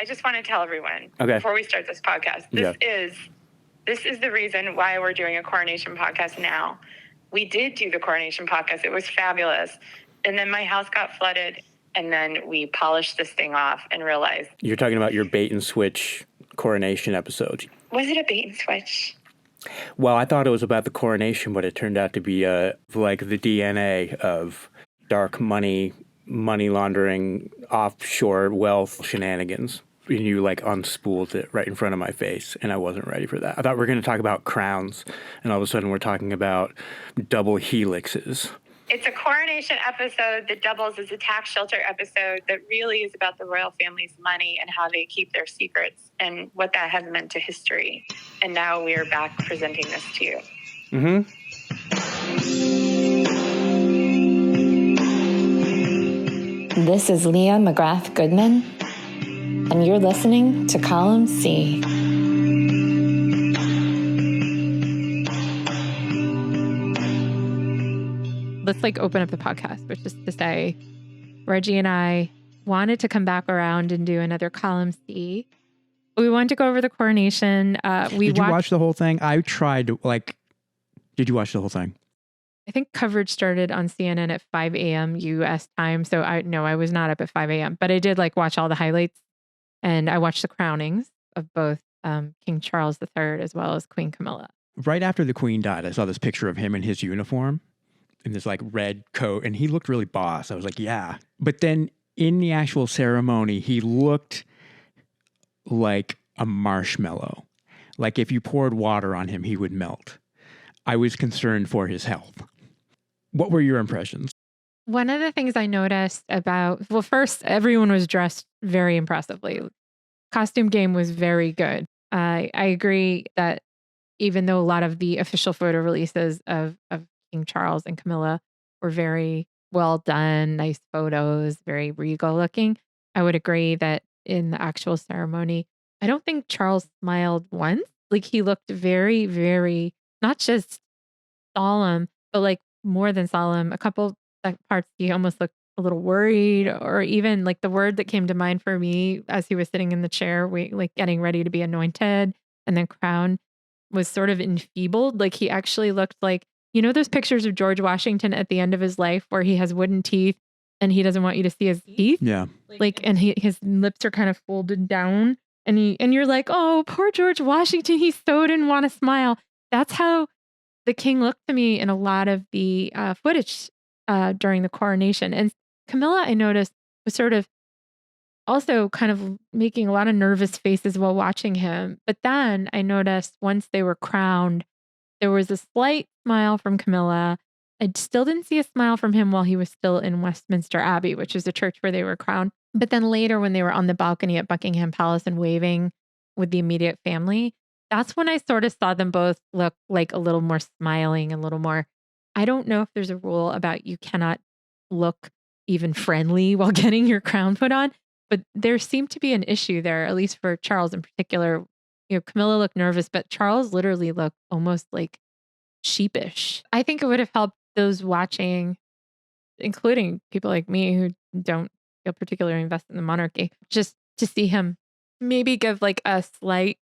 I just want to tell everyone Okay. before we start this podcast, this is the reason why we're doing a coronation podcast now. We did do the coronation podcast. It was fabulous. And then my house got flooded. And then we polished this thing off and realized. You're talking about your bait and switch coronation episode. Was it a bait and switch? Well, I thought it was about the coronation, but it turned out to be like the DNA of dark money laundering, offshore wealth shenanigans. And you like unspooled it right in front of my face, and I wasn't ready for that. I thought we were going to talk about crowns, and all of a sudden we're talking about double helixes. It's a coronation episode that doubles as a tax shelter episode that really is about the royal family's money and how they keep their secrets and what that has meant to history. And now we are back presenting this to you. Mm-hmm. This is Leah McGrath Goodman, and you're listening to Column C. Let's open up the podcast, which is to say, Reggie and I wanted to come back around and do another Column C. We wanted to go over the coronation. Did you watch the whole thing? I tried did you watch the whole thing? I think coverage started on CNN at 5 a.m. U.S. time. So I was not up at 5 a.m. But I did watch all the highlights. And I watched the crownings of both King Charles III as well as Queen Camilla. Right after the Queen died, I saw this picture of him in his uniform in this red coat, and he looked really boss. I was like, yeah. But then in the actual ceremony, he looked like a marshmallow. Like if you poured water on him, he would melt. I was concerned for his health. What were your impressions? One of the things I noticed first, everyone was dressed very impressively. Costume game was very good. I agree that even though a lot of the official photo releases of King Charles and Camilla were very well done, nice photos, very regal looking, I would agree that in the actual ceremony, I don't think Charles smiled once. He looked very, very, not just solemn, but more than solemn. A couple parts he almost looked a little worried, or even the word that came to mind for me as he was sitting in the chair, getting ready to be anointed and then crowned, was sort of enfeebled. He actually looked like, those pictures of George Washington at the end of his life where he has wooden teeth and he doesn't want you to see his teeth. Yeah. And his lips are kind of folded down and you're like, oh, poor George Washington. He so didn't want to smile. That's how the king looked to me in a lot of the footage during the coronation. And Camilla, I noticed, was sort of also kind of making a lot of nervous faces while watching him. But then I noticed once they were crowned, there was a slight smile from Camilla. I still didn't see a smile from him while he was still in Westminster Abbey, which is the church where they were crowned. But then later when they were on the balcony at Buckingham Palace and waving with the immediate family, that's when I sort of saw them both look a little more smiling, a little more. I don't know if there's a rule about you cannot look even friendly while getting your crown put on, but there seemed to be an issue there, at least for Charles in particular. Camilla looked nervous, but Charles literally looked almost sheepish. I think it would have helped those watching, including people like me who don't feel particularly invested in the monarchy, just to see him maybe give a slight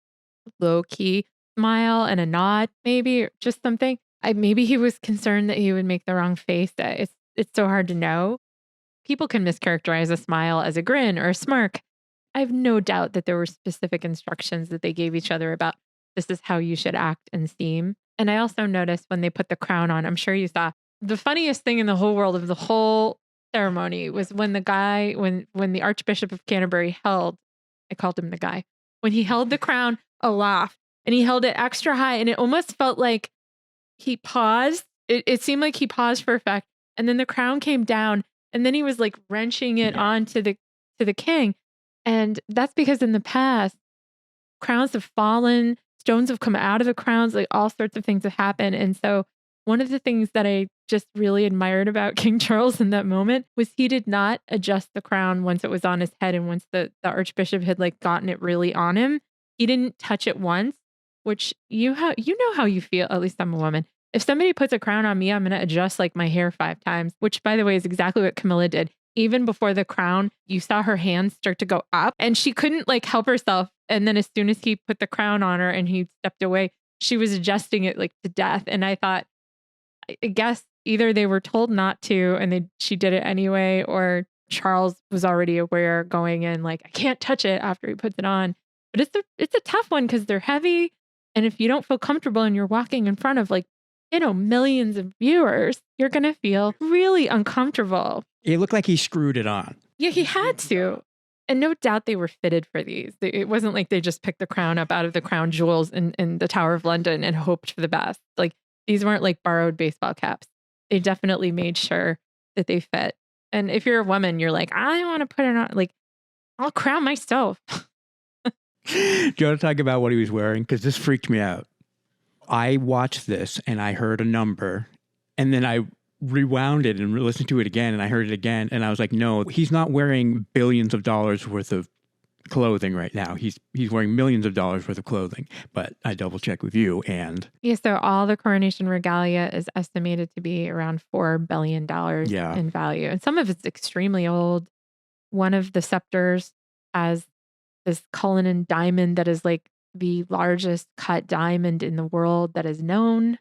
low-key smile and a nod, maybe, or just something. Maybe he was concerned that he would make the wrong face. It's so hard to know. People can mischaracterize a smile as a grin or a smirk. I have no doubt that there were specific instructions that they gave each other about this is how you should act and seem. And I also noticed when they put the crown on, I'm sure you saw, the funniest thing in the whole world of the whole ceremony was when the Archbishop of Canterbury I called him the guy, when he held the crown aloft and he held it extra high, and it almost felt like he paused. It seemed like he paused for effect, and then the crown came down, and then he was wrenching it onto the king. And that's because in the past, crowns have fallen, stones have come out of the crowns, all sorts of things have happened. And so one of the things that I just really admired about King Charles in that moment was he did not adjust the crown once it was on his head and once the Archbishop had gotten it really on him. He didn't touch it once, which you know how you feel. At least I'm a woman. If somebody puts a crown on me, I'm going to adjust my hair 5 times, which by the way is exactly what Camilla did. even before the crown, you saw her hands start to go up and she couldn't like help herself. And then as soon as he put the crown on her and he stepped away, she was adjusting it like to death. And I thought, I guess either they were told not to and she did it anyway, or Charles was already aware going in like, I can't touch it after he puts it on. But it's a tough one because they're heavy. And if you don't feel comfortable and you're walking in front of like, millions of viewers, you're going to feel really uncomfortable. It looked like he screwed it on. Yeah, he had to. And no doubt they were fitted for these. It wasn't like they just picked the crown up out of the crown jewels in the Tower of London and hoped for the best. Like these weren't like borrowed baseball caps. They definitely made sure that they fit. And if you're a woman, you're like, I want to put it on. Like, I'll crown myself. Do you want to talk about what he was wearing? Because this freaked me out. I watched this and I heard a number and then I rewound it and listened to it again and I heard it again and I was like, no, he's not wearing billions of dollars worth of clothing right now. He's wearing millions of dollars worth of clothing. But I double checked with you and yeah, so all the coronation regalia is estimated to be around $4 billion in value. And some of it's extremely old. One of the scepters has this Cullinan diamond that is like the largest cut diamond in the world that is known.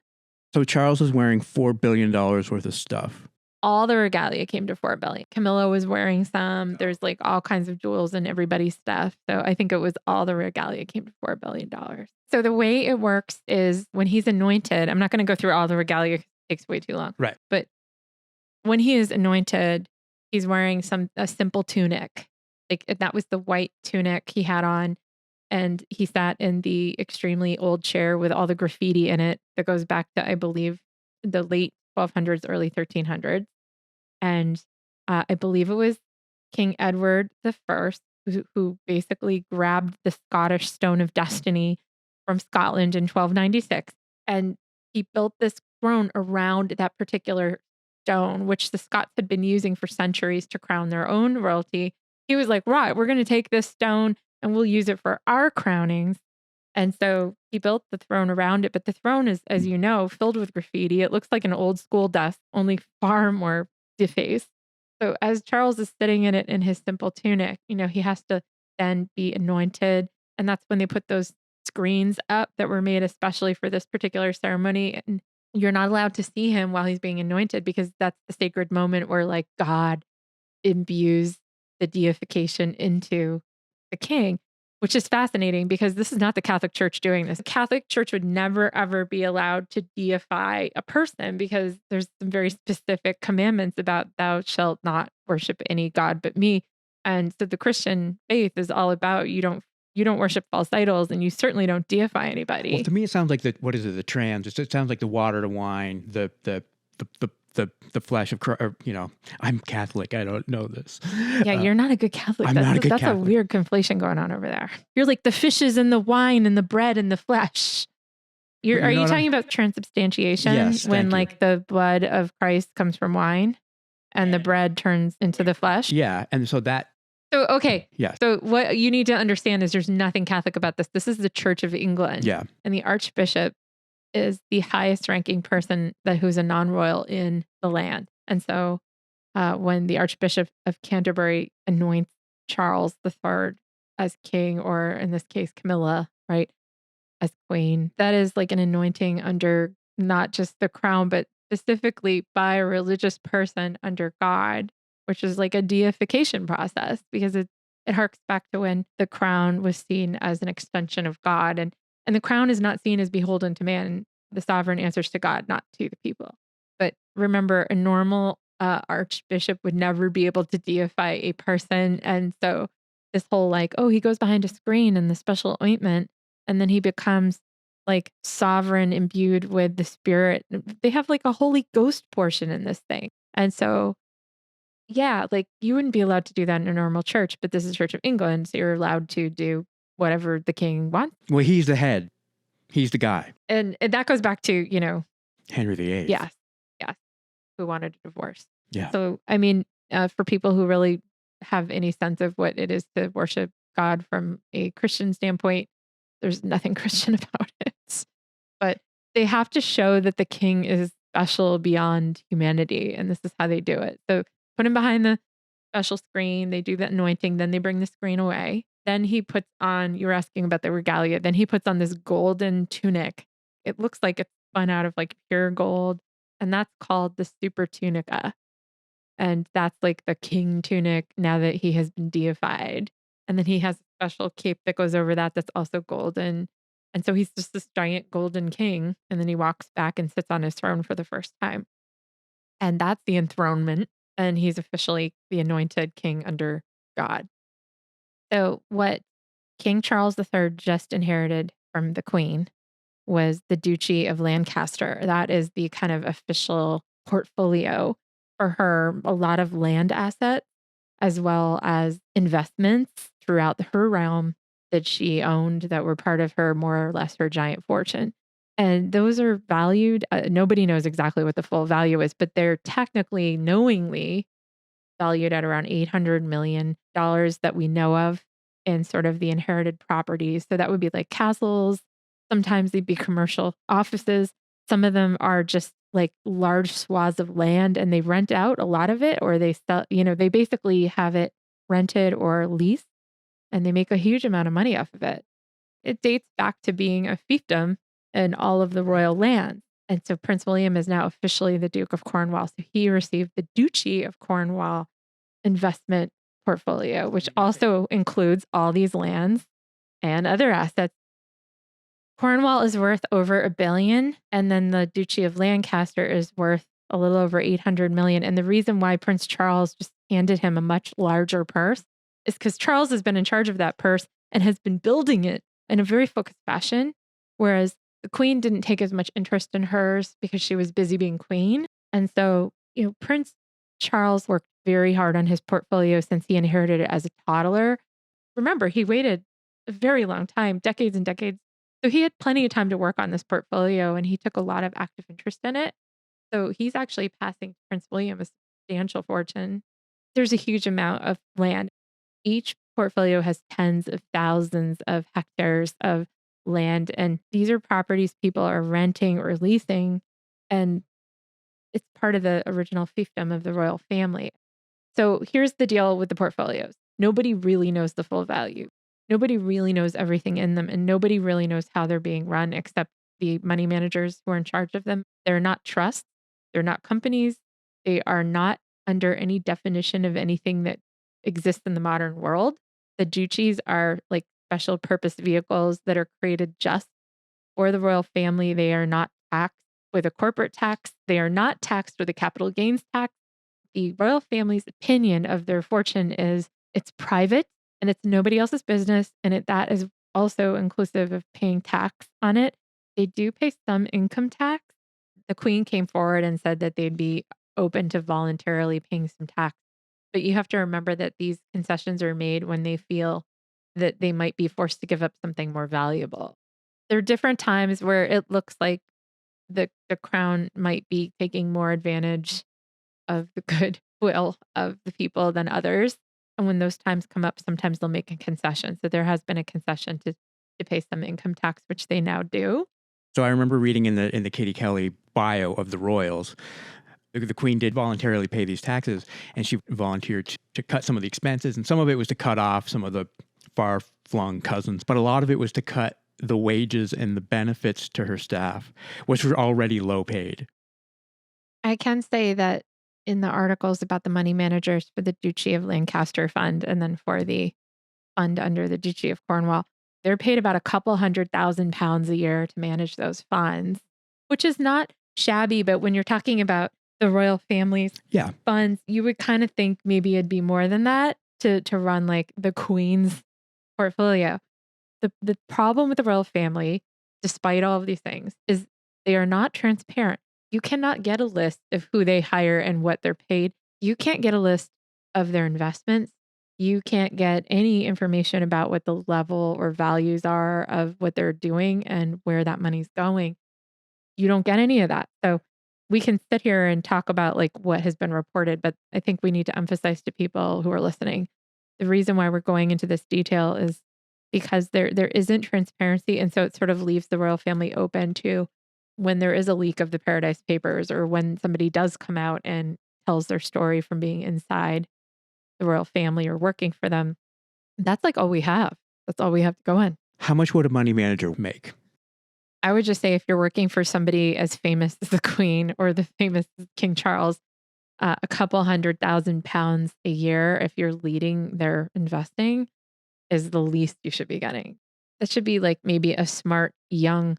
So Charles is wearing $4 billion worth of stuff. All the regalia came to $4 billion. Camilla was wearing some. There's like all kinds of jewels in everybody's stuff. So I think it was all the regalia came to $4 billion. So the way it works is when he's anointed, I'm not going to go through all the regalia, it takes way too long. Right. But when he is anointed, he's wearing a simple tunic. Like that was the white tunic he had on. And he sat in the extremely old chair with all the graffiti in it that goes back to, I believe, the late 1200s, early 1300s. And I believe it was King Edward I who basically grabbed the Scottish Stone of Destiny from Scotland in 1296. And he built this throne around that particular stone, which the Scots had been using for centuries to crown their own royalty. He was like, right, we're going to take this stone and we'll use it for our crownings. And so he built the throne around it. But the throne is, as you know, filled with graffiti. It looks like an old school desk, only far more defaced. So as Charles is sitting in it in his simple tunic, he has to then be anointed. And that's when they put those screens up that were made especially for this particular ceremony. And you're not allowed to see him while he's being anointed because that's the sacred moment where like God imbues the deification into the king, which is fascinating because this is not the Catholic Church doing this. The Catholic Church would never, ever be allowed to deify a person because there's some very specific commandments about thou shalt not worship any God but me. And so the Christian faith is all about you don't worship false idols and you certainly don't deify anybody. Well, to me, it sounds like the trans. It sounds like the water to wine, the flesh of Christ. I'm Catholic. I don't know this. Yeah, you're not a good Catholic. That's a weird conflation going on over there. You're like the fishes and the wine and the bread and the flesh. Are you talking about transubstantiation? Yes, when like the blood of Christ comes from wine and the bread turns into the flesh? Yeah, and so that. So, okay. Yeah. So what you need to understand is there's nothing Catholic about this. This is the Church of England. Yeah. And the Archbishop is the highest ranking person who's a non-royal in the land. And so when the Archbishop of Canterbury anoints Charles III as king, or in this case, Camilla, right, as queen, that is like an anointing under not just the crown, but specifically by a religious person under God, which is like a deification process because it harks back to when the crown was seen as an extension of God. And the crown is not seen as beholden to man. The sovereign answers to God, not to the people. But remember, a normal archbishop would never be able to deify a person. And so this whole like, oh, he goes behind a screen in the special ointment, and then he becomes like sovereign imbued with the spirit. They have like a Holy Ghost portion in this thing. And so, yeah, like you wouldn't be allowed to do that in a normal church, but this is Church of England. So you're allowed to do whatever the king wants. Well, he's the head. He's the guy. And that goes back to, Henry VIII. Yes. Who wanted a divorce. Yeah. So, I mean, for people who really have any sense of what it is to worship God from a Christian standpoint, there's nothing Christian about it. But they have to show that the king is special beyond humanity. And this is how they do it. So put him behind the special screen, they do the anointing, then they bring the screen away. Then he puts on, you were asking about the regalia, then he puts on this golden tunic. It looks like it's spun out of like pure gold, and that's called the super tunica. And that's like the king tunic now that he has been deified. And then he has a special cape that goes over that that's also golden. And so he's just this giant golden king. And then he walks back and sits on his throne for the first time. And that's the enthronement. And he's officially the anointed king under God. So, what King Charles III just inherited from the Queen was the Duchy of Lancaster. That is the kind of official portfolio for her, a lot of land assets, as well as investments throughout her realm that she owned that were part of her, more or less, her giant fortune. And those are valued. Nobody knows exactly what the full value is, but they're technically, knowingly valued at around $800 million that we know of in sort of the inherited properties. So that would be like castles. Sometimes they'd be commercial offices. Some of them are just like large swaths of land and they rent out a lot of it, or they sell, they basically have it rented or leased and they make a huge amount of money off of it. It dates back to being a fiefdom in all of the royal lands. And so Prince William is now officially the Duke of Cornwall. So he received the Duchy of Cornwall investment portfolio, which also includes all these lands and other assets. Cornwall is worth over $1 billion, and then the Duchy of Lancaster is worth a little over 800 million. And the reason why Prince Charles just handed him a much larger purse is because Charles has been in charge of that purse and has been building it in a very focused fashion, whereas the Queen didn't take as much interest in hers because she was busy being Queen. And so, Prince Charles worked very hard on his portfolio since he inherited it as a toddler. Remember, he waited a very long time, decades and decades. So he had plenty of time to work on this portfolio and he took a lot of active interest in it. So he's actually passing Prince William a substantial fortune. There's a huge amount of land. Each portfolio has tens of thousands of hectares of land, and these are properties people are renting or leasing, and it's part of the original fiefdom of the royal family. So here's the deal with the portfolios. Nobody really knows the full value. Nobody really knows everything in them, and nobody really knows how they're being run except the money managers who are in charge of them. They're not trusts. They're not companies. They are not under any definition of anything that exists in the modern world. The duchies are like special purpose vehicles that are created just for the royal family. They are not taxed with a corporate tax. They are not taxed with a capital gains tax. The royal family's opinion of their fortune is it's private and it's nobody else's business. And that is also inclusive of paying tax on it. They do pay some income tax. The Queen came forward and said that they'd be open to voluntarily paying some tax. But you have to remember that these concessions are made when they feel that they might be forced to give up something more valuable. There are different times where it looks like the crown might be taking more advantage of the goodwill of the people than others. And when those times come up, sometimes they'll make a concession. So there has been a concession to pay some income tax, which they now do. So I remember reading in the Katie Kelly bio of the royals, the Queen did voluntarily pay these taxes, and she volunteered to cut some of the expenses, and some of it was to cut off some of the far-flung cousins, but a lot of it was to cut the wages and the benefits to her staff, which were already low paid. I can say that in the articles about the money managers for the Duchy of Lancaster Fund and then for the fund under the Duchy of Cornwall, they're paid about a couple £100,000 a year to manage those funds, which is not shabby. But when you're talking about the royal family's funds, you would kind of think maybe it'd be more than that to run like the Queen's portfolio. The problem with the royal family, despite all of these things, is they are not transparent. You cannot get a list of who they hire and what they're paid. You can't get a list of their investments. You can't get any information about what the level or values are of what they're doing and where that money's going. You don't get any of that. So we can sit here and talk about like what has been reported, but I think we need to emphasize to people who are listening, the reason why we're going into this detail is because there isn't transparency. And so it sort of leaves the royal family open to when there is a leak of the Paradise Papers or when somebody does come out and tells their story from being inside. the royal family or working for them. That's like all we have. That's all we have to go on. How much would a money manager make? I would just say if you're working for somebody as famous as the Queen or the famous King Charles, a couple £100,000 a year, if you're leading their investing, is the least you should be getting. That should be like maybe a smart young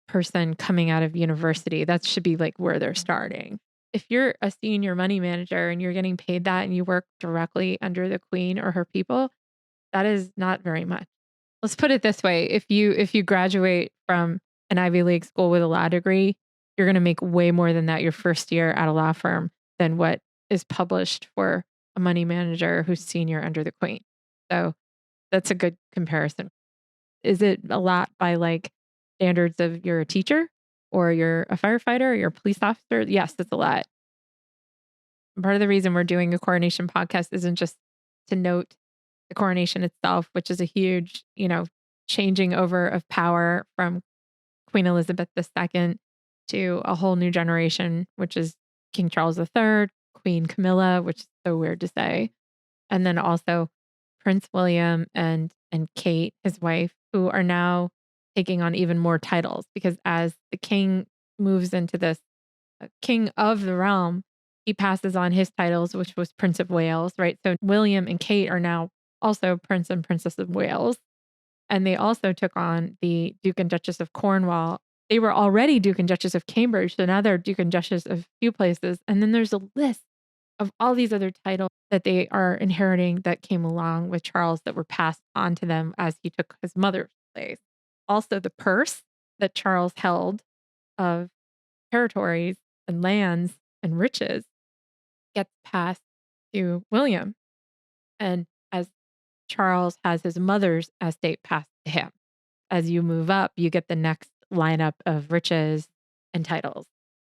person coming out of university. That should be like where they're starting. If you're a senior money manager and you're getting paid that and you work directly under the Queen or her people, that is not very much. Let's put it this way. If you graduate from an Ivy League school with a law degree, you're going to make way more than that your first year at a law firm than what is published for a money manager who's senior under the Queen. So that's a good comparison. Is it a lot by like standards of you're a teacher or you're a firefighter or you're a police officer? Yes, it's a lot. Part of the reason we're doing a coronation podcast isn't just to note the coronation itself, which is a huge, changing over of power from Queen Elizabeth II to a whole new generation, which is King Charles III, Queen Camilla, which is so weird to say, and then also Prince William and Kate, his wife, who are now taking on even more titles because as the king moves into this king of the realm, he passes on his titles, which was Prince of Wales, right? So William and Kate are now also Prince and Princess of Wales. And they also took on the Duke and Duchess of Cornwall. They were already Duke and Duchess of Cambridge, so now they're Duke and Duchess of a few places. And then there's a list of all these other titles that they are inheriting that came along with Charles that were passed on to them as he took his mother's place. Also, the purse that Charles held of territories and lands and riches gets passed to William. And as Charles has his mother's estate passed to him. As you move up, you get the next lineup of riches and titles.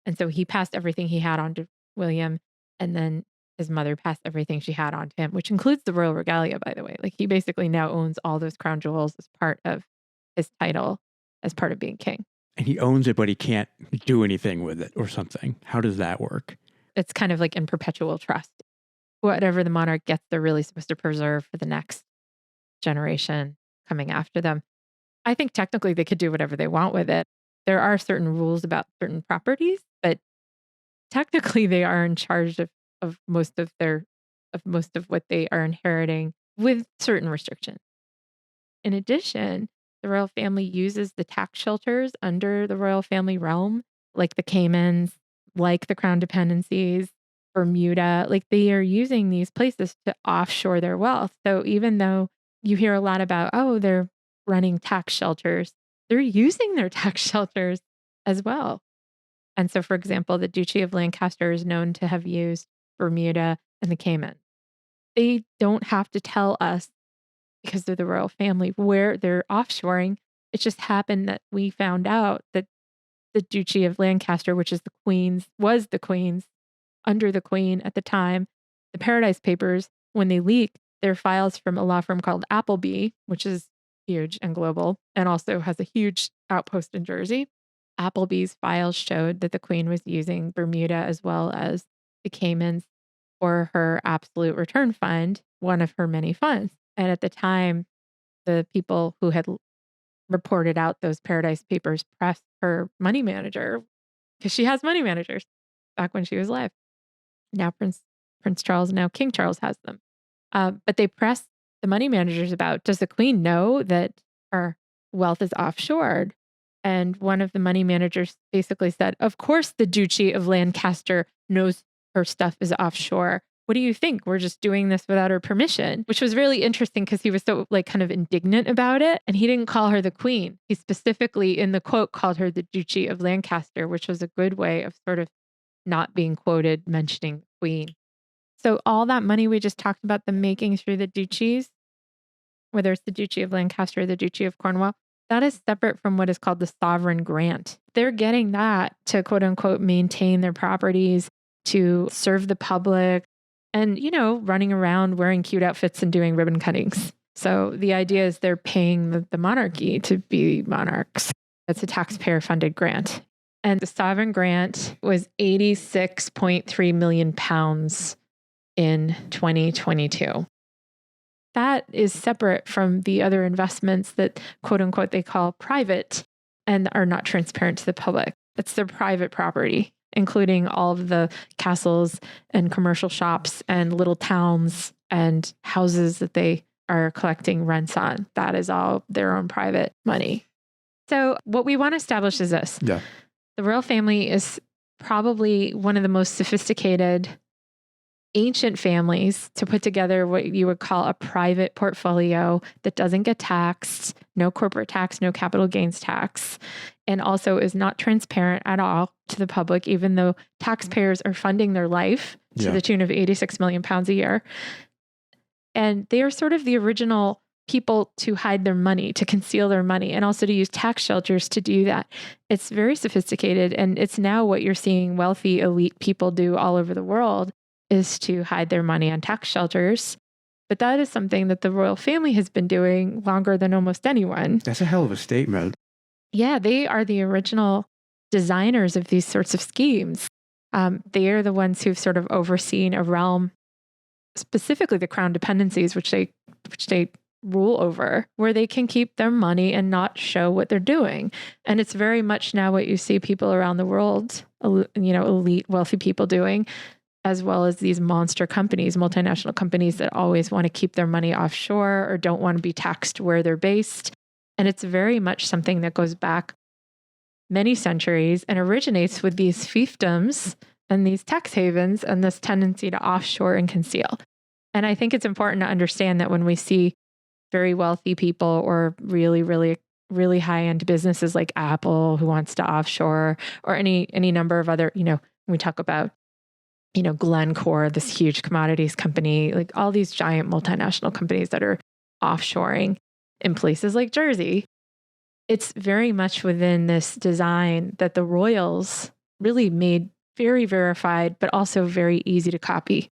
And so he passed everything he had on to William, and then his mother passed everything she had on to him, which includes the royal regalia, by the way. Like he basically now owns all those crown jewels as part of his title, as part of being king. And he owns it, but he can't do anything with it or something. How does that work? It's kind of like in perpetual trust. Whatever the monarch gets, they're really supposed to preserve for the next generation coming after them. I think technically they could do whatever they want with it. There are certain rules about certain properties, but technically they are in charge of most of what they are inheriting with certain restrictions. In addition, the royal family uses the tax shelters under the royal family realm, like the Caymans, like the Crown dependencies, Bermuda, like they are using these places to offshore their wealth. So even though you hear a lot about, oh, they're running tax shelters, they're using their tax shelters as well. And so, for example, the Duchy of Lancaster is known to have used Bermuda and the Caymans. They don't have to tell us, because they're the royal family, where they're offshoring. It just happened that we found out that the Duchy of Lancaster, which is was the Queen's, under the Queen at the time, the Paradise Papers, when they leaked, their files from a law firm called Appleby, which is huge and global, and also has a huge outpost in Jersey. Appleby's files showed that the Queen was using Bermuda as well as the Caymans for her absolute return fund, one of her many funds. And at the time, the people who had reported out those Paradise Papers pressed her money manager, because she has money managers back when she was alive. Now Prince Charles, now King Charles has them. But they pressed the money managers about, does the Queen know that her wealth is offshored? And one of the money managers basically said, of course the Duchy of Lancaster knows her stuff is offshore. What do you think? We're just doing this without her permission, which was really interesting because he was so kind of indignant about it. And he didn't call her the Queen. He specifically in the quote called her the Duchy of Lancaster, which was a good way of sort of not being quoted mentioning Queen. So all that money we just talked about, the making through the duchies, whether it's the Duchy of Lancaster or the Duchy of Cornwall, that is separate from what is called the sovereign grant. They're getting that to quote unquote maintain their properties, to serve the public, and, running around wearing cute outfits and doing ribbon cuttings. So the idea is they're paying the monarchy to be monarchs. It's a taxpayer funded grant. And the sovereign grant was £86.3 million in 2022. That is separate from the other investments that, quote unquote, they call private and are not transparent to the public. It's their private property, including all of the castles and commercial shops and little towns and houses that they are collecting rents on. That is all their own private money. So what we want to establish is this. Yeah. The royal family is probably one of the most sophisticated ancient families to put together what you would call a private portfolio that doesn't get taxed, no corporate tax, no capital gains tax, and also is not transparent at all to the public, even though taxpayers are funding their life to the tune of 86 million pounds a year. And they are sort of the original people to hide their money, to conceal their money, and also to use tax shelters to do that. It's very sophisticated. And it's now what you're seeing wealthy elite people do all over the world is to hide their money on tax shelters. But that is something that the royal family has been doing longer than almost anyone. That's a hell of a statement. Yeah, they are the original designers of these sorts of schemes. They are the ones who've sort of overseen a realm, specifically the crown dependencies, which they rule over, where they can keep their money and not show what they're doing. And it's very much now what you see people around the world, elite, wealthy people doing, as well as these monster companies, multinational companies that always want to keep their money offshore or don't want to be taxed where they're based. And it's very much something that goes back many centuries and originates with these fiefdoms and these tax havens and this tendency to offshore and conceal. And I think it's important to understand that when we see very wealthy people or really, really, really high-end businesses like Apple who wants to offshore, or any number of other, we talk about Glencore, this huge commodities company, like all these giant multinational companies that are offshoring in places like Jersey. It's very much within this design that the royals really made very verified, but also very easy to copy.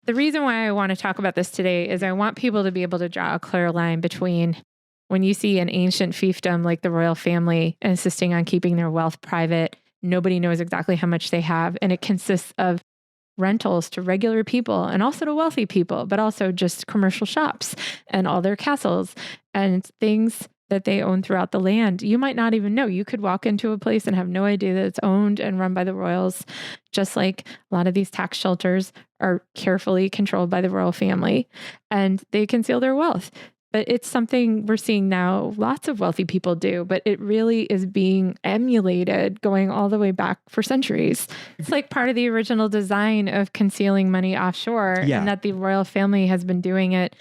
The reason why I want to talk about this today is I want people to be able to draw a clear line between when you see an ancient fiefdom like the royal family insisting on keeping their wealth private, nobody knows exactly how much they have, and it consists of rentals to regular people and also to wealthy people, but also just commercial shops and all their castles and things that they own throughout the land. You might not even know. You could walk into a place and have no idea that it's owned and run by the royals, just like a lot of these tax shelters are carefully controlled by the royal family, and they conceal their wealth. But it's something we're seeing now lots of wealthy people do, but it really is being emulated going all the way back for centuries. It's like part of the original design of concealing money offshore, and that the royal family has been doing it,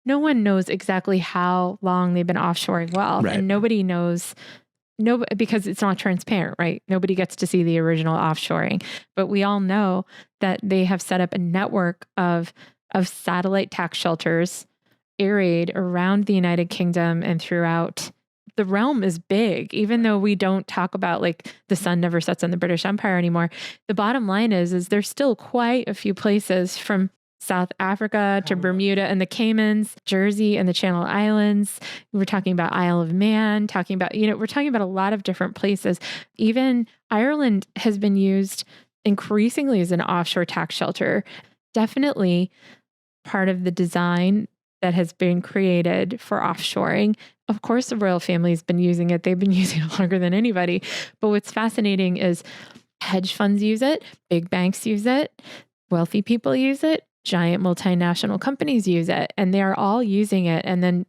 no one knows exactly how long they've been offshoring wealth, and nobody knows, because it's not transparent, right? Nobody gets to see the original offshoring, but we all know that they have set up a network of satellite tax shelters arrayed around the United Kingdom and throughout. The realm is big, even though we don't talk about like the sun never sets on the British Empire anymore. The bottom line is there's still quite a few places from South Africa to Bermuda and the Caymans, Jersey and the Channel Islands. We're talking about Isle of Man, we're talking about a lot of different places. Even Ireland has been used increasingly as an offshore tax shelter. Definitely part of the design that has been created for offshoring. Of course, the royal family has been using it. They've been using it longer than anybody. But what's fascinating is hedge funds use it, big banks use it, wealthy people use it, giant multinational companies use it, and they are all using it. And then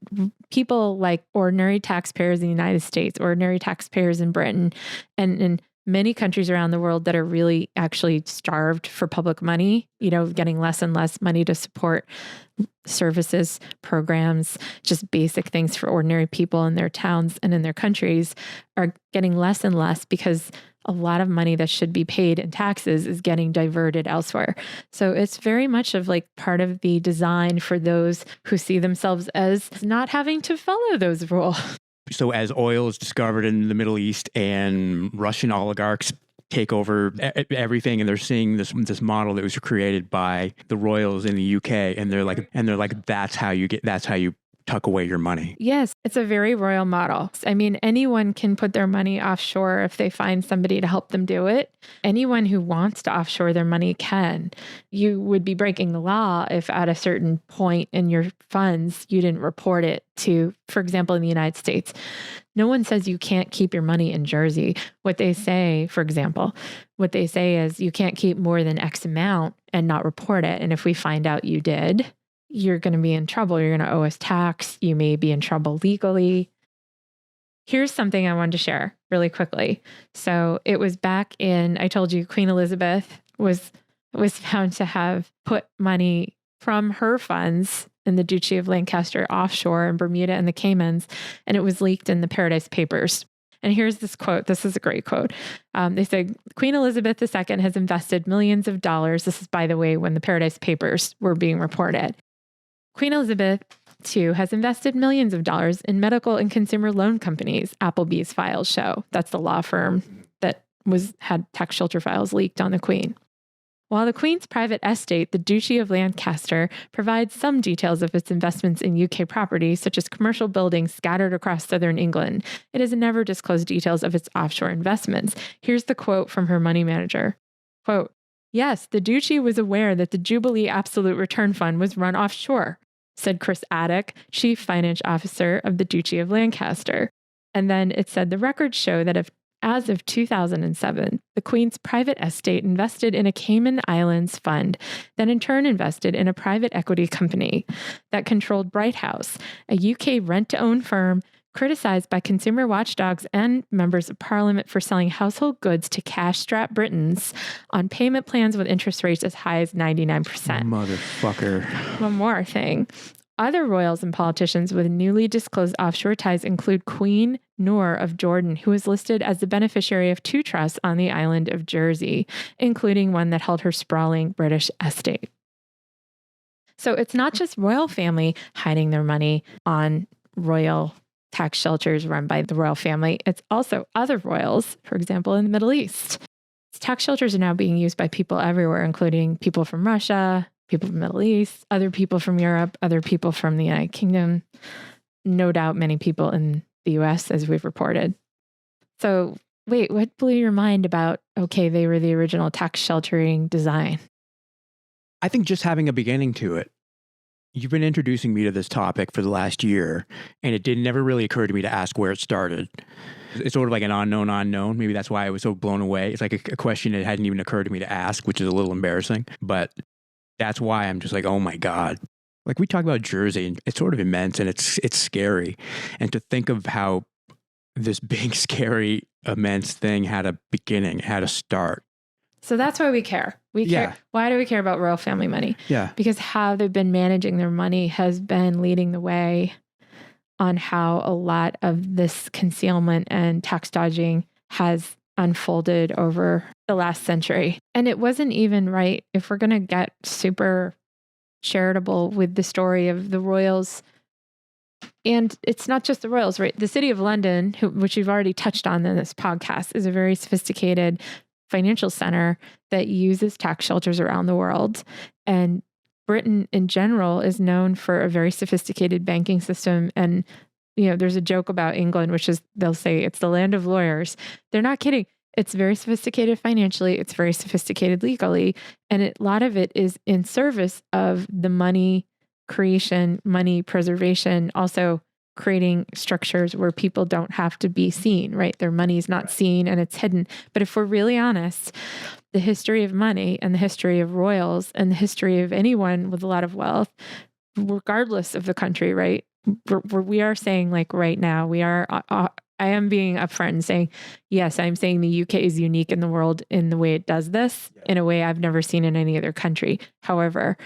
people like ordinary taxpayers in the United States, ordinary taxpayers in Britain, and in many countries around the world that are really actually starved for public money, getting less and less money to support services, programs, just basic things for ordinary people in their towns and in their countries, are getting less and less because a lot of money that should be paid in taxes is getting diverted elsewhere. So it's very much of like part of the design for those who see themselves as not having to follow those rules. So as oil is discovered in the Middle East and Russian oligarchs take over everything, and they're seeing this model that was created by the royals in the UK, and they're like that's how you tuck away your money. Yes, it's a very royal model. I mean, anyone can put their money offshore if they find somebody to help them do it. Anyone who wants to offshore their money can. You would be breaking the law if at a certain point in your funds, you didn't report it to, for example, in the United States. No one says you can't keep your money in Jersey. What they say, for example, what they say is you can't keep more than X amount and not report it. And if we find out you did, you're going to be in trouble. You're going to owe us tax. You may be in trouble legally. Here's something I wanted to share really quickly. So it was back in, I told you, Queen Elizabeth was found to have put money from her funds in the Duchy of Lancaster offshore in Bermuda and the Caymans, and it was leaked in the Paradise Papers. And here's this quote. This is a great quote. They said, Queen Elizabeth II has invested millions of dollars. This is, by the way, when the Paradise Papers were being reported. Queen Elizabeth II has invested millions of dollars in medical and consumer loan companies, Applebee's files show. That's the law firm that had tax shelter files leaked on the Queen. While the Queen's private estate, the Duchy of Lancaster, provides some details of its investments in UK property, such as commercial buildings scattered across southern England, it has never disclosed details of its offshore investments. Here's the quote from her money manager. Quote, yes, the Duchy was aware that the Jubilee Absolute Return Fund was run offshore, said Chris Addock, Chief Finance Officer of the Duchy of Lancaster. And then it said the records show that as of 2007, the Queen's private estate invested in a Cayman Islands fund that in turn invested in a private equity company that controlled Bright House, a UK rent-to-own firm criticized by consumer watchdogs and members of parliament for selling household goods to cash-strapped Britons on payment plans with interest rates as high as 99%. Motherfucker. One more thing. Other royals and politicians with newly disclosed offshore ties include Queen Noor of Jordan, who is listed as the beneficiary of 2 trusts on the island of Jersey, including one that held her sprawling British estate. So it's not just royal family hiding their money on royal tax shelters run by the royal family. It's also other royals, for example, in the Middle East. Tax shelters are now being used by people everywhere, including people from Russia, people from the Middle East, other people from Europe, other people from the United Kingdom, no doubt many people in the US, as we've reported. So wait, what blew your mind about, okay, they were the original tax sheltering design? I think just having a beginning to it. You've been introducing me to this topic for the last year, and it never really occur to me to ask where it started. It's sort of like an unknown. Maybe that's why I was so blown away. It's like a question that hadn't even occurred to me to ask, which is a little embarrassing. But that's why I'm just like, oh my God. Like we talk about Jersey, and it's sort of immense and it's scary. And to think of how this big, scary, immense thing had a beginning, had a start. So that's why we care. We care. Why do we care about royal family money? Yeah. Because how they've been managing their money has been leading the way on how a lot of this concealment and tax dodging has unfolded over the last century. And it wasn't even right, if we're going to get super charitable with the story of the royals. And it's not just the royals, right? The City of London, which we've already touched on in this podcast, is a very sophisticated financial center that uses tax shelters around the world. And Britain in general is known for a very sophisticated banking system. And, you know, there's a joke about England, which is they'll say it's the land of lawyers. They're not kidding. It's very sophisticated financially. It's very sophisticated legally. And a lot of it is in service of the money creation, money preservation, also creating structures where people don't have to be seen, right? Their money is not seen and it's hidden. But if we're really honest, the history of money and the history of royals and the history of anyone with a lot of wealth, regardless of the country, right? We are saying, like, right now, I am being upfront and saying, yes, I'm saying the UK is unique in the world in the way it does this, in a way I've never seen in any other country. However,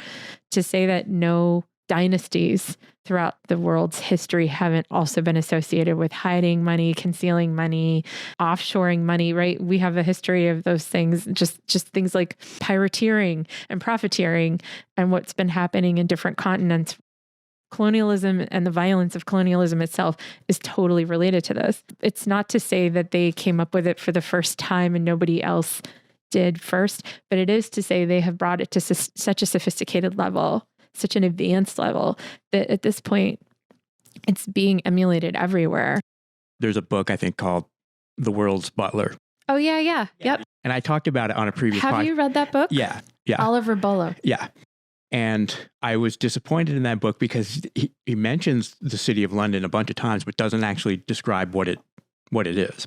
to say that no dynasties throughout the world's history haven't also been associated with hiding money, concealing money, offshoring money, right? We have a history of those things, just things like pirateering and profiteering and what's been happening in different continents. Colonialism and the violence of colonialism itself is totally related to this. It's not to say that they came up with it for the first time and nobody else did first, but it is to say they have brought it to such a sophisticated level, such an advanced level, that at this point, it's being emulated everywhere. There's a book I think called The World's Butler. Oh, yeah. Yep. And I talked about it on a previous Have you read that book? Yeah. Oliver Bullough. Yeah. And I was disappointed in that book because he mentions the city of London a bunch of times, but doesn't actually describe what it is.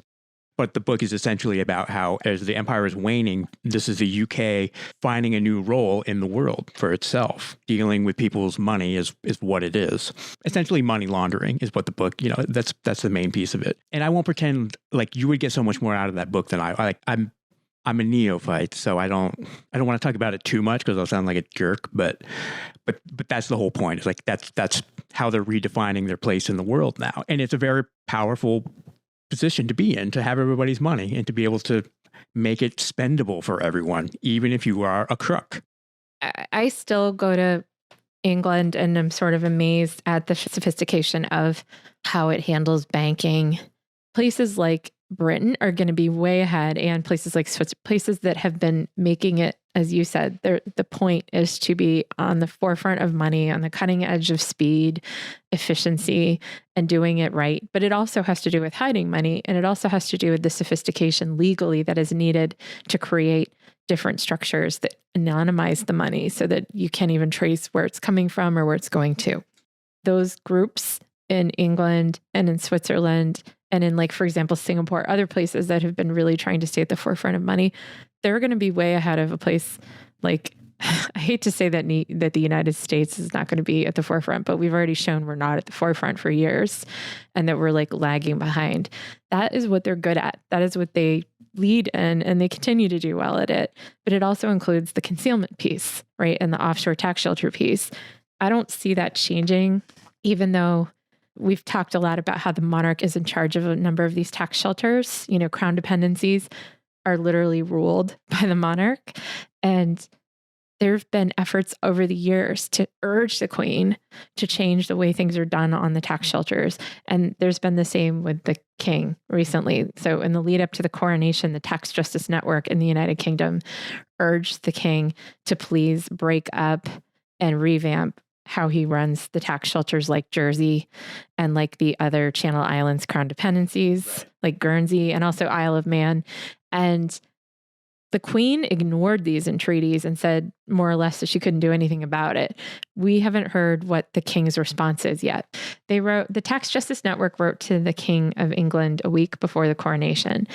But the book is essentially about how, as the empire is waning, this is the UK finding a new role in the world for itself. Dealing with people's money is what it is. Essentially, money laundering is what the book, that's the main piece of it. And I won't pretend like you would get so much more out of that book than I'm a neophyte, so I don't want to talk about it too much because I'll sound like a jerk. But that's the whole point. It's like that's how they're redefining their place in the world now, and it's a very powerful position to be in, to have everybody's money and to be able to make it spendable for everyone, even if you are a crook. I still go to England and I'm sort of amazed at the sophistication of how it handles banking. Places like Britain are going to be way ahead, and places like Switzerland, places that have been making it, as you said, the point is to be on the forefront of money, on the cutting edge of speed, efficiency, and doing it right. But it also has to do with hiding money, and it also has to do with the sophistication legally that is needed to create different structures that anonymize the money so that you can't even trace where it's coming from or where it's going to. Those groups in England and in Switzerland and in, like, for example, Singapore, other places that have been really trying to stay at the forefront of money, they're going to be way ahead of a place like, I hate to say that the United States is not going to be at the forefront, but we've already shown we're not at the forefront for years and that we're like lagging behind. That is what they're good at. That is what they lead in, and they continue to do well at it. But it also includes the concealment piece, right? And the offshore tax shelter piece. I don't see that changing, even though we've talked a lot about how the monarch is in charge of a number of these tax shelters. Crown dependencies are literally ruled by the monarch. And there have been efforts over the years to urge the Queen to change the way things are done on the tax shelters. And there's been the same with the King recently. So in the lead up to the coronation, the Tax Justice Network in the United Kingdom urged the King to please break up and revamp how he runs the tax shelters like Jersey and like the other Channel Islands crown dependencies like Guernsey and also Isle of Man. And the Queen ignored these entreaties and said more or less that she couldn't do anything about it. We haven't heard what the King's response is yet. The Tax Justice Network wrote to the King of England a week before the coronation,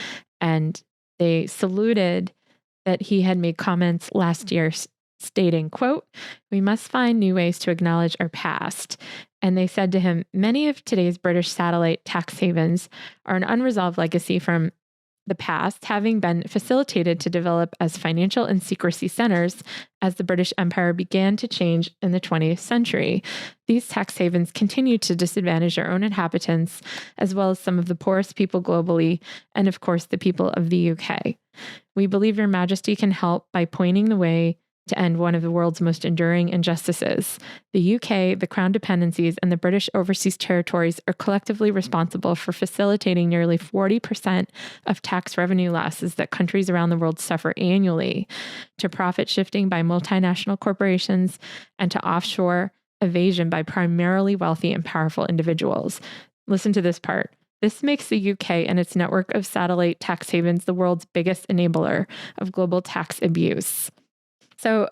and they saluted that he had made comments last year stating, quote, "We must find new ways to acknowledge our past." And they said to him, "Many of today's British satellite tax havens are an unresolved legacy from the past, having been facilitated to develop as financial and secrecy centers as the British Empire began to change in the 20th century. These tax havens continue to disadvantage their own inhabitants, as well as some of the poorest people globally, and of course, the people of the UK. We believe Your Majesty can help by pointing the way to end one of the world's most enduring injustices. The UK, the Crown dependencies, and the British overseas territories are collectively responsible for facilitating nearly 40% of tax revenue losses that countries around the world suffer annually, to profit shifting by multinational corporations, and to offshore evasion by primarily wealthy and powerful individuals." Listen to this part. "This makes the UK and its network of satellite tax havens the world's biggest enabler of global tax abuse." So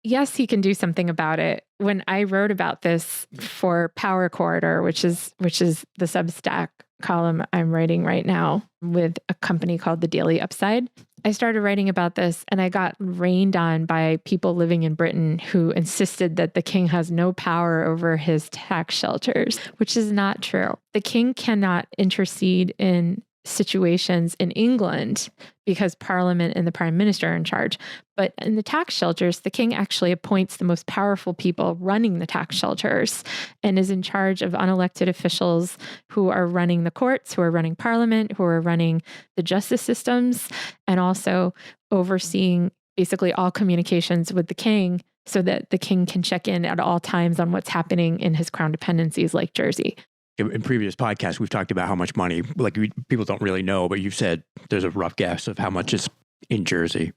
yes, he can do something about it. When I wrote about this for Power Corridor, which is the Substack column I'm writing right now with a company called The Daily Upside, I started writing about this and I got rained on by people living in Britain who insisted that the King has no power over his tax shelters, which is not true. The King cannot intercede in situations in England because Parliament and the Prime Minister are in charge. But in the tax shelters, the King actually appoints the most powerful people running the tax shelters and is in charge of unelected officials who are running the courts, who are running Parliament, who are running the justice systems, and also overseeing basically all communications with the King so that the King can check in at all times on what's happening in his crown dependencies like Jersey. In previous podcasts, we've talked about how much money, people don't really know, but you've said there's a rough guess of how much is in Jersey.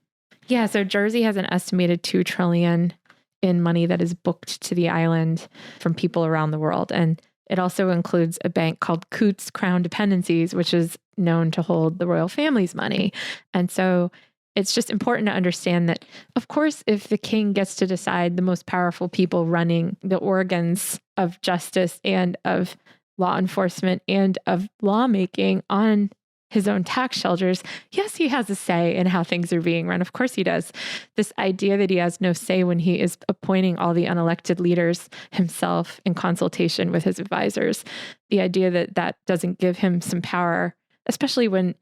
Yeah, so Jersey has an estimated $2 trillion in money that is booked to the island from people around the world. And It also includes a bank called Coutts Crown Dependencies, which is known to hold the royal family's money. And so it's just important to understand that, of course, if the king gets to decide the most powerful people running the organs of justice and of law enforcement and of lawmaking on his own tax shelters, yes, he has a say in how things are being run. Of course he does. This idea that he has no say when he is appointing all the unelected leaders himself in consultation with his advisors, the idea that that doesn't give him some power, especially when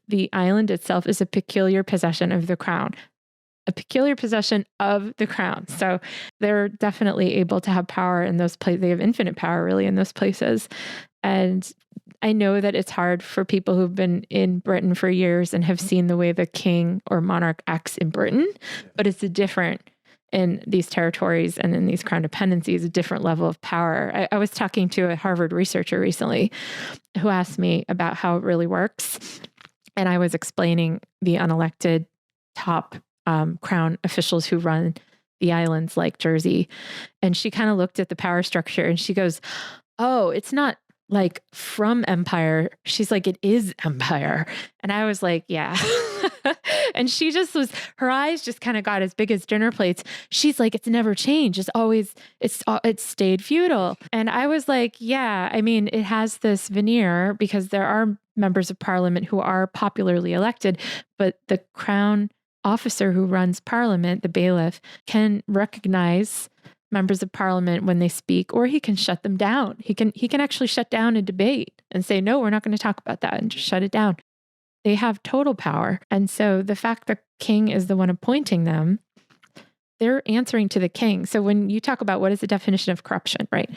the island itself is a peculiar possession of the crown. A peculiar possession of the crown. So they're definitely able to have power in those places. They have infinite power, really, in those places. And I know that it's hard for people who've been in Britain for years and have seen the way the king or monarch acts in Britain, but it's a different in these territories and in these crown dependencies, a different level of power. I was talking to a Harvard researcher recently who asked me about how it really works. And I was explaining the unelected top crown officials who run the islands like Jersey. And she kind of looked at the power structure and she goes, oh, it's not like from empire. She's like, it is empire. And I was like, yeah. And she just was, her eyes just kind of got as big as dinner plates. She's like, it's never changed. It's always, it's stayed feudal. And I was like, yeah, I mean, it has this veneer because there are members of parliament who are popularly elected, but the crown officer who runs parliament, the bailiff, can recognize members of parliament when they speak, or he can shut them down. He can actually shut down a debate and say, no, we're not going to talk about that, and just shut it down. They have total power. And so the fact that king is the one appointing them, they're answering to the king. So when you talk about what is the definition of corruption, right?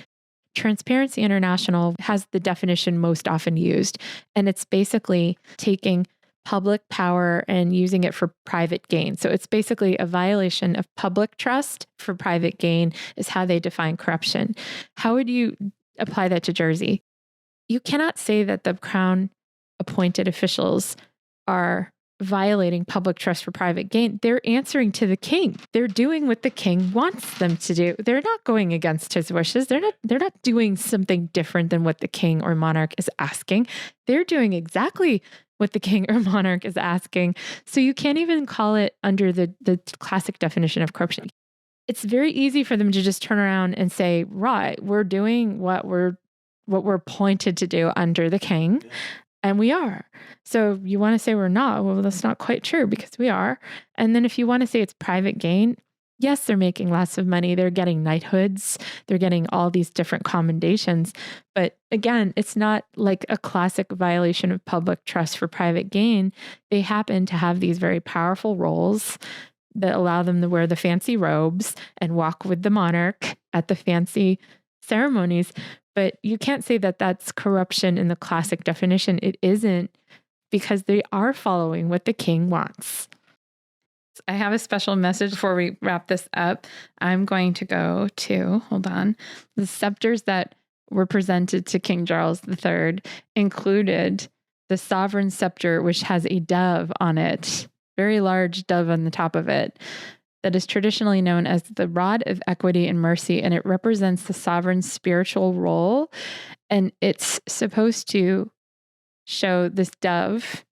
Transparency International has the definition most often used. And it's basically taking public power and using it for private gain. So it's basically a violation of public trust for private gain is how they define corruption. How would you apply that to Jersey? You cannot say that the crown appointed officials are violating public trust for private gain. They're answering to the king. They're doing what the king wants them to do. They're not going against his wishes. They're not doing something different than what the king or monarch is asking. They're doing exactly what the king or monarch is asking. So you can't even call it under the classic definition of corruption. It's very easy for them to just turn around and say, right, we're doing what we're appointed to do under the king. And we are. So you want to say we're not? Well, that's not quite true because we are. And then if you want to say it's private gain, yes, they're making lots of money. They're getting knighthoods. They're getting all these different commendations. But again, it's not like a classic violation of public trust for private gain. They happen to have these very powerful roles that allow them to wear the fancy robes and walk with the monarch at the fancy ceremonies. But you can't say that that's corruption in the classic definition. It isn't, because they are following what the king wants. I have a special message before we wrap this up. I'm going to go to, hold on, the scepters that were presented to King Charles III included the sovereign scepter, which has a dove on it, very large dove on the top of it, that is traditionally known as the rod of equity and mercy, and it represents the sovereign's spiritual role. And it's supposed to show this dove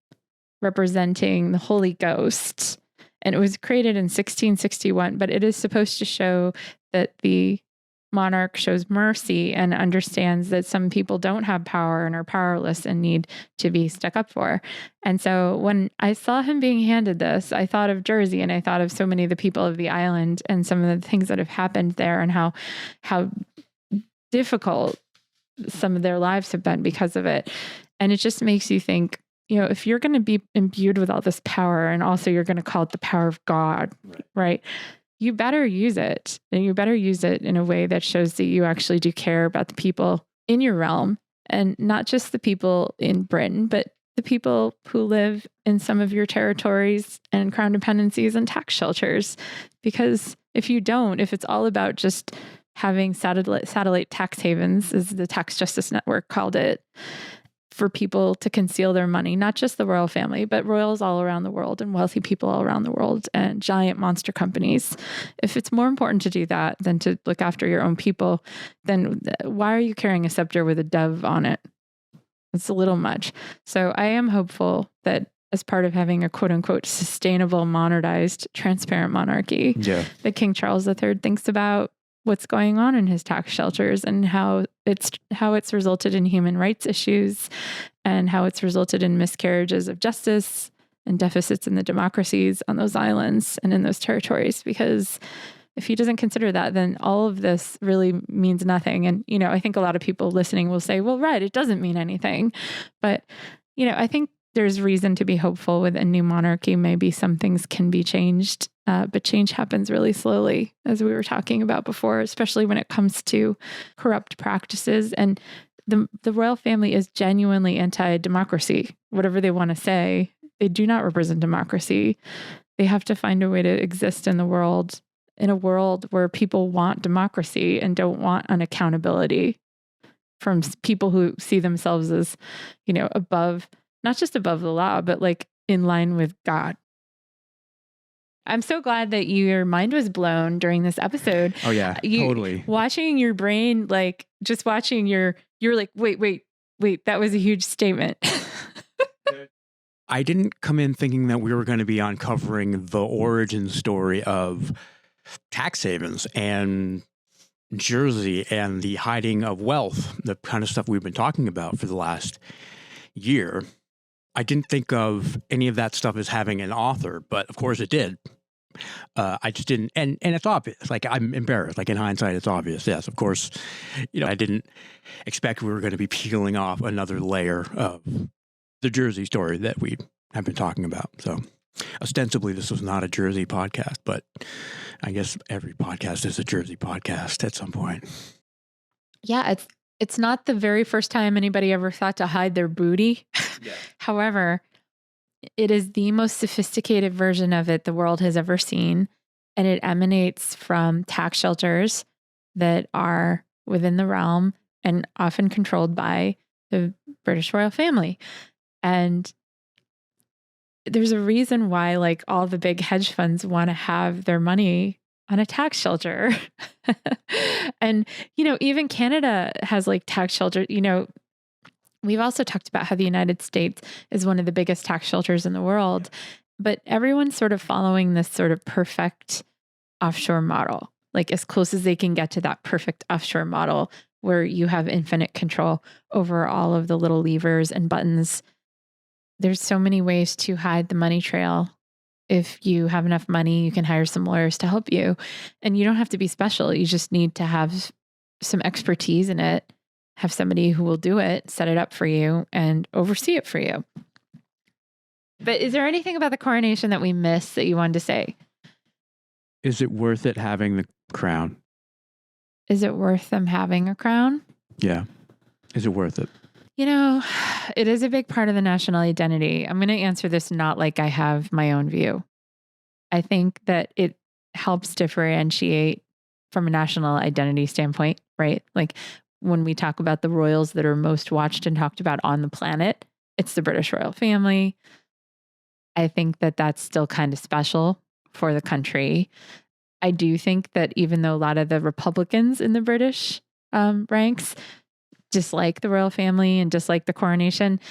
representing the Holy Ghost. And it was created in 1661, but it is supposed to show that the monarch shows mercy and understands that some people don't have power and are powerless and need to be stuck up for. And so when I saw him being handed this, I thought of Jersey, and I thought of so many of the people of the island and some of the things that have happened there and how difficult some of their lives have been because of it. And it just makes you think, you know, if you're going to be imbued with all this power and also you're going to call it the power of God, right? You better use it, and you better use it in a way that shows that you actually do care about the people in your realm, and not just the people in Britain, but the people who live in some of your territories and crown dependencies and tax shelters. Because if you don't, if it's all about just having satellite tax havens, as the Tax Justice Network called it, for people to conceal their money, not just the royal family, but royals all around the world and wealthy people all around the world and giant monster companies. If it's more important to do that than to look after your own people, then why are you carrying a scepter with a dove on it? It's a little much. So I am hopeful that as part of having a quote unquote sustainable, monarchized, transparent monarchy, that King Charles III thinks about what's going on in his tax shelters and how it's resulted in human rights issues and how it's resulted in miscarriages of justice and deficits in the democracies on those islands and in those territories. Because if he doesn't consider that, then all of this really means nothing. And, I think a lot of people listening will say, well, right, it doesn't mean anything. But, I think there's reason to be hopeful with a new monarchy. Maybe some things can be changed, but change happens really slowly, as we were talking about before, especially when it comes to corrupt practices. And the royal family is genuinely anti-democracy. Whatever they want to say, they do not represent democracy. They have to find a way to exist in a world where people want democracy and don't want unaccountability from people who see themselves as, above, not just above the law, but like in line with God. I'm so glad that your mind was blown during this episode. Oh yeah, totally. Watching your brain, like just watching you're like, wait, that was a huge statement. I didn't come in thinking that we were going to be uncovering the origin story of tax havens and Jersey and the hiding of wealth, the kind of stuff we've been talking about for the last year. I didn't think of any of that stuff as having an author, but of course it did. I just didn't, and it's obvious. Like, I'm embarrassed. Like, in hindsight, it's obvious. Yes, of course. I didn't expect we were going to be peeling off another layer of the Jersey story that we have been talking about. So, ostensibly, this was not a Jersey podcast, but I guess every podcast is a Jersey podcast at some point. Yeah, it's not the very first time anybody ever thought to hide their booty. Yeah. However, it is the most sophisticated version of it the world has ever seen. And it emanates from tax shelters that are within the realm and often controlled by the British royal family. And there's a reason why, like, all the big hedge funds want to have their money on a tax shelter. And, even Canada has like tax shelters. We've also talked about how the United States is one of the biggest tax shelters in the world, but everyone's sort of following this sort of perfect offshore model, like as close as they can get to that perfect offshore model where you have infinite control over all of the little levers and buttons. There's so many ways to hide the money trail. If you have enough money, you can hire some lawyers to help you. And you don't have to be special. You just need to have some expertise in it, have somebody who will do it, set it up for you, and oversee it for you. But is there anything about the coronation that we missed that you wanted to say? Is it worth it having the crown? Is it worth them having a crown? Yeah. Is it worth it? It is a big part of the national identity. I'm going to answer this not like I have my own view. I think that it helps differentiate from a national identity standpoint, right? Like when we talk about the royals that are most watched and talked about on the planet, it's the British royal family. I think that that's still kind of special for the country. I do think that even though a lot of the Republicans in the British ranks dislike the royal family and dislike the coronation,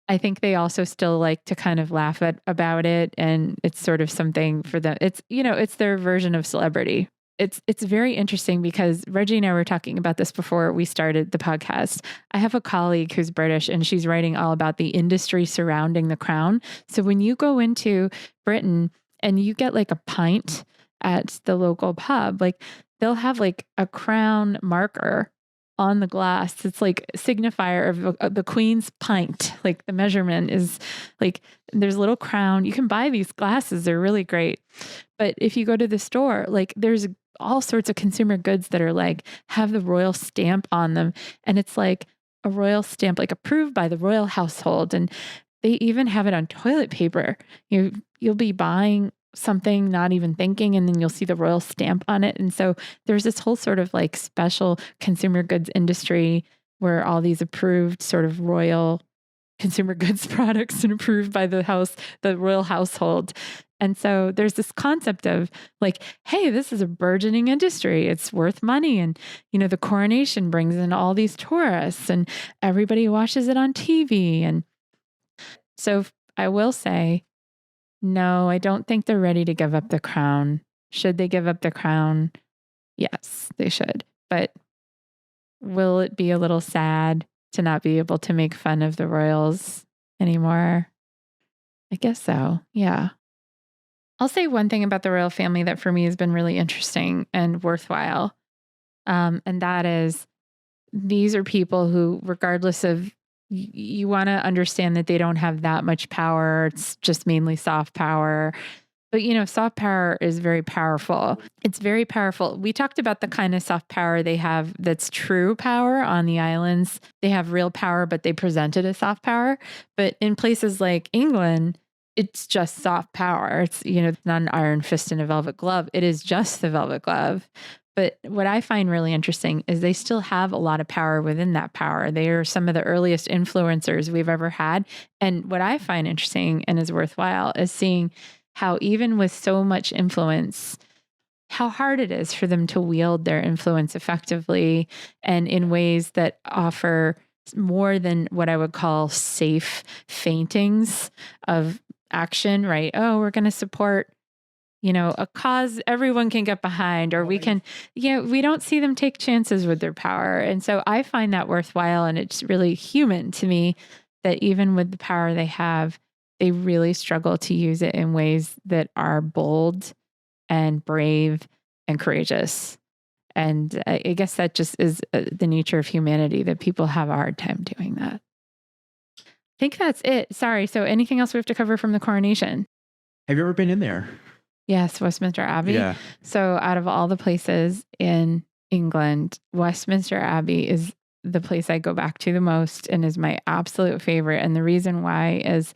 I think they also still like to kind of laugh about it. And it's sort of something for them. It's, it's their version of celebrity. It's very interesting because Reggie and I were talking about this before we started the podcast. I have a colleague who's British and she's writing all about the industry surrounding the crown. So when you go into Britain and you get like a pint at the local pub, like they'll have like a crown marker on the glass. It's like a signifier of the Queen's pint. Like the measurement is like, there's a little crown. You can buy these glasses. They're really great. But if you go to the store, like there's all sorts of consumer goods that are like, have the royal stamp on them. And it's like a royal stamp, like approved by the royal household. And they even have it on toilet paper. You'll be buying something, not even thinking, and then you'll see the royal stamp on it. And so there's this whole sort of like special consumer goods industry where all these approved sort of royal consumer goods products and approved by the royal household. And so there's this concept of like, hey, this is a burgeoning industry. It's worth money. And, the coronation brings in all these tourists and everybody watches it on TV. And so I will say, no, I don't think they're ready to give up the crown. Should they give up the crown? Yes, they should. But will it be a little sad to not be able to make fun of the royals anymore? I guess so. Yeah. I'll say one thing about the royal family that for me has been really interesting and worthwhile. And that is, these are people who, regardless of, you want to understand that they don't have that much power. It's just mainly soft power. But, soft power is very powerful. It's very powerful. We talked about the kind of soft power they have that's true power on the islands. They have real power, but they present it as soft power. But in places like England, it's just soft power. It's, not an iron fist and a velvet glove. It is just the velvet glove. But what I find really interesting is they still have a lot of power within that power. They are some of the earliest influencers we've ever had. And what I find interesting and is worthwhile is seeing how even with so much influence, how hard it is for them to wield their influence effectively and in ways that offer more than what I would call safe feintings of action, right? Oh, we're going to support a cause everyone can get behind, or we can, we don't see them take chances with their power. And so I find that worthwhile. And it's really human to me that even with the power they have, they really struggle to use it in ways that are bold and brave and courageous. And I guess that just is the nature of humanity, that people have a hard time doing that. I think that's it. Sorry. So anything else we have to cover from the coronation? Have you ever been in there? Yes, Westminster Abbey. Yeah. So out of all the places in England, Westminster Abbey is the place I go back to the most and is my absolute favorite. And the reason why is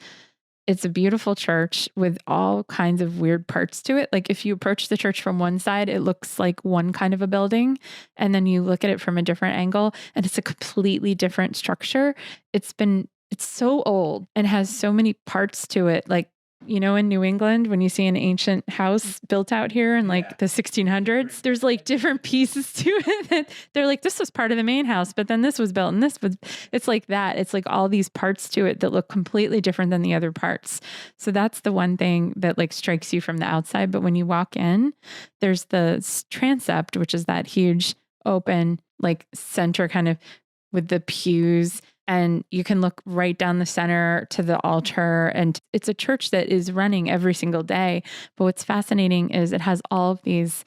it's a beautiful church with all kinds of weird parts to it. Like if you approach the church from one side, it looks like one kind of a building. And then you look at it from a different angle and it's a completely different structure. It's so old and has so many parts to it. Like, in New England, when you see an ancient house built out here in the 1600s, there's like different pieces to it that they're like, this was part of the main house, but then this was built and it's like that. It's like all these parts to it that look completely different than the other parts. So that's the one thing that like strikes you from the outside. But when you walk in, there's the transept, which is that huge open like center kind of with the pews. And you can look right down the center to the altar. And it's a church that is running every single day. But what's fascinating is it has all of these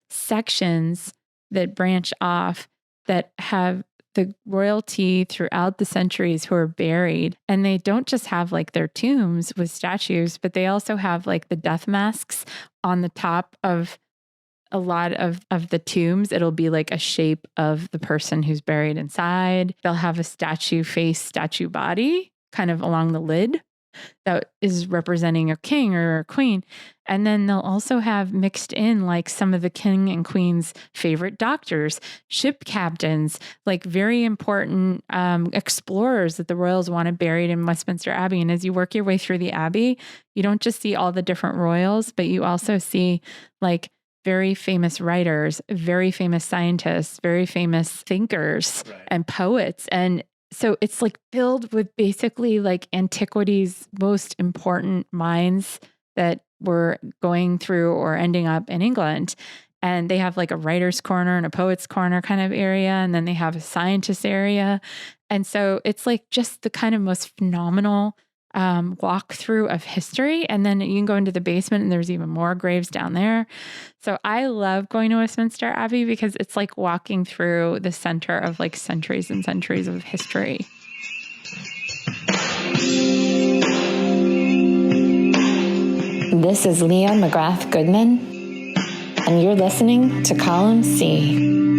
sections that branch off that have the royalty throughout the centuries who are buried. And they don't just have like their tombs with statues, but they also have like the death masks on the top of a lot of the tombs. It'll be like a shape of the person who's buried inside. They'll have a statue face, statue body kind of along the lid that is representing a king or a queen. And then they'll also have mixed in like some of the king and queen's favorite doctors, ship captains, like very important explorers that the royals wanted buried in Westminster Abbey. And as you work your way through the Abbey, you don't just see all the different royals, but you also see like very famous writers, very famous scientists, very famous thinkers and poets. And so it's like filled with basically like antiquity's most important minds that were going through or ending up in England. And they have like a writer's corner and a poet's corner kind of area. And then they have a scientist area. And so it's like just the kind of most phenomenal walkthrough of history. And then you can go into the basement and there's even more graves down there. So I love going to Westminster Abbey because it's like walking through the center of like centuries and centuries of history. This is Leah McGrath Goodman, and you're listening to Column C.